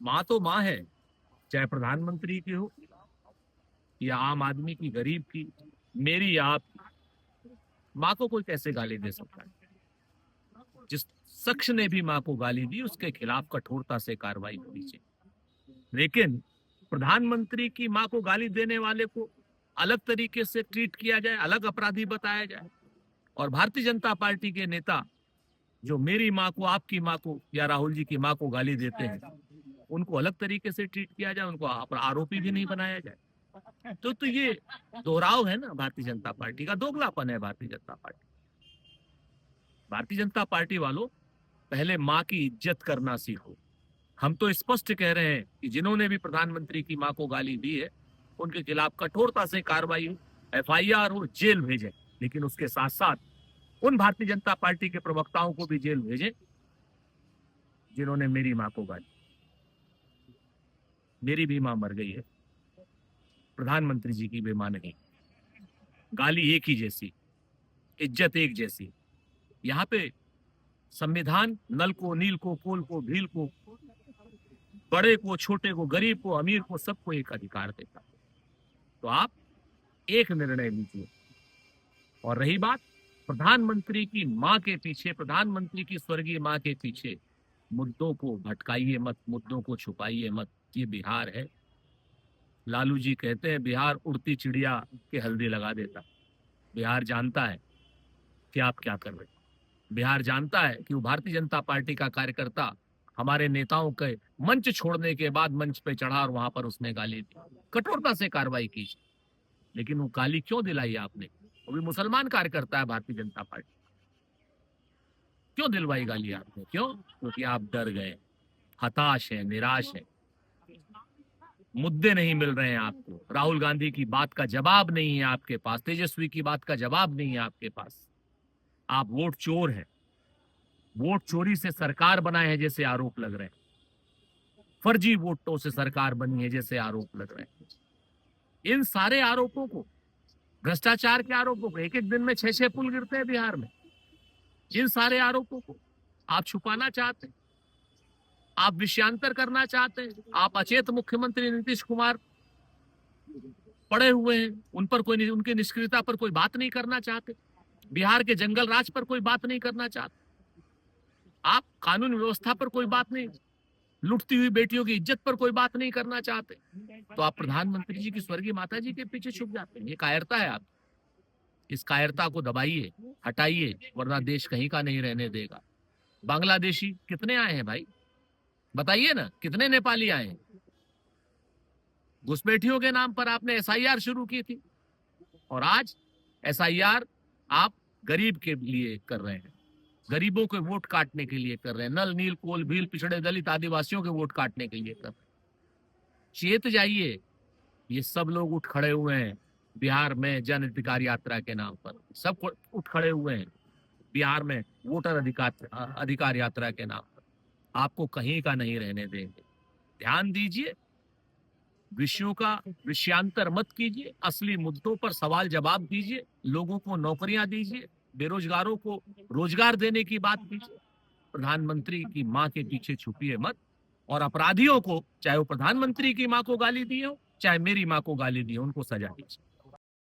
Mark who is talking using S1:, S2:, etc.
S1: माँ तो माँ है, चाहे प्रधानमंत्री की हो या आम आदमी की, गरीब की, मेरी या आपकी। माँ को कोई कैसे गाली दे सकता है? जिस शख्स ने भी माँ को गाली दी उसके खिलाफ कठोरता से कार्रवाई होनी चाहिए। लेकिन प्रधानमंत्री की माँ को गाली देने वाले को अलग तरीके से ट्रीट किया जाए, अलग अपराधी बताया जाए, और भारतीय जनता पार्टी के नेता जो मेरी माँ को, आपकी माँ को या राहुल जी की माँ को गाली देते हैं उनको अलग तरीके से ट्रीट किया जाए, उनको आरोपी भी नहीं बनाया जाए। तो ये दोहराव है ना भारतीय जनता पार्टी का, दोगलापन है भारतीय जनता पार्टी। भारतीय जनता पार्टी वालों, पहले माँ की इज्जत करना सीखो। हम तो स्पष्ट कह रहे हैं कि जिन्होंने भी प्रधानमंत्री की माँ को गाली दी है उनके खिलाफ कठोरता से कार्रवाई हो, एफआईआर हो, जेल भेजें। लेकिन उसके साथ साथ उन भारतीय जनता पार्टी के प्रवक्ताओं को भी जेल भेजें जिन्होंने मेरी माँ को गाली। मेरी भी माँ मर गई है, प्रधानमंत्री जी की भी माँ नहीं। गाली एक ही जैसी, इज्जत एक जैसी। यहाँ पे संविधान नल को, नील को, कोल को, भील को, बड़े को, छोटे को, गरीब को, अमीर को, सबको एक अधिकार देता है। तो आप एक निर्णय लीजिए। और रही बात प्रधानमंत्री की माँ के पीछे, प्रधानमंत्री की स्वर्गीय माँ के पीछे, मुद्दों को भटकाइए मत, मुद्दों को छुपाइए मत। ये बिहार है। लालू जी कहते हैं बिहार उड़ती चिड़िया के हल्दी लगा देता। बिहार जानता है कि आप क्या कर रहे हैं। बिहार जानता है कि वो भारतीय जनता पार्टी का कार्यकर्ता हमारे नेताओं के मंच छोड़ने के बाद मंच पे चढ़ा और वहां पर उसने गाली दी। कठोरता से कार्रवाई की, लेकिन वो गाली क्यों दिलाई आपने? वो भी मुसलमान कार्यकर्ता है भारतीय जनता पार्टी। क्यों दिलवाई गाली आपने? क्यों? क्योंकि आप डर गए, हताश हैं, निराश हैं। मुद्दे नहीं मिल रहे हैं आपको। राहुल गांधी की बात का जवाब नहीं है आपके पास, तेजस्वी की बात का जवाब नहीं है आपके पास। आप वोट चोर हैं। वोट चोरी से सरकार बनाए हैं जैसे आरोप लग रहे हैं, फर्जी वोटों से सरकार बनी है जैसे आरोप लग रहे हैं। इन सारे आरोपों को, भ्रष्टाचार के आरोपों को, एक एक दिन में 6-6 पुल गिरते हैं बिहार में, इन सारे आरोपों को आप छुपाना चाहते हैं, आप विषयांतर करना चाहते हैं। आप अचेत मुख्यमंत्री नीतीश कुमार पड़े हुए हैं, उन पर कोई, उनकी निष्क्रियता पर कोई बात नहीं करना चाहते। बिहार के जंगल राज पर कोई बात नहीं करना चाहते। आप कानून व्यवस्था पर कोई बात नहीं, लुटती हुई बेटियों की इज्जत पर कोई बात नहीं करना चाहते। तो आप प्रधानमंत्री जी की स्वर्गीय माता जी के पीछे छुप जाते हैं। ये कायरता है आप। इस कायरता को दबाइए, हटाइए, वरना देश कहीं का नहीं रहने देगा। बांग्लादेशी कितने आए हैं भाई? बताइए ना, कितने नेपाली आए हैं? घुसपैठियों के नाम पर आपने एसआईआर शुरू की थी, और आज एसआईआर आप गरीब के लिए कर रहे हैं, गरीबों के वोट काटने के लिए कर रहे हैं, नल, नील, कोल, भील, पिछड़े, दलित, आदिवासियों के वोट काटने के लिए कर रहे हैं। चेत जाइए। ये सब लोग उठ खड़े हुए हैं बिहार में जन अधिकार यात्रा के नाम पर। सब उठ खड़े हुए हैं बिहार में वोटर अधिकार यात्रा के नाम पर। आपको कहीं का नहीं रहने देंगे। ध्यान दीजिए, विषयों का विषयांतर मत कीजिए, असली मुद्दों पर सवाल जवाब दीजिए, लोगों को नौकरियां दीजिए, बेरोजगारों को रोजगार देने की बात कीजिए। प्रधानमंत्री की माँ के पीछे छुपिए मत, और अपराधियों को, चाहे वो प्रधानमंत्री की माँ को गाली दी हो, चाहे मेरी माँ को गाली दी हो, उनको सजा दीजिए।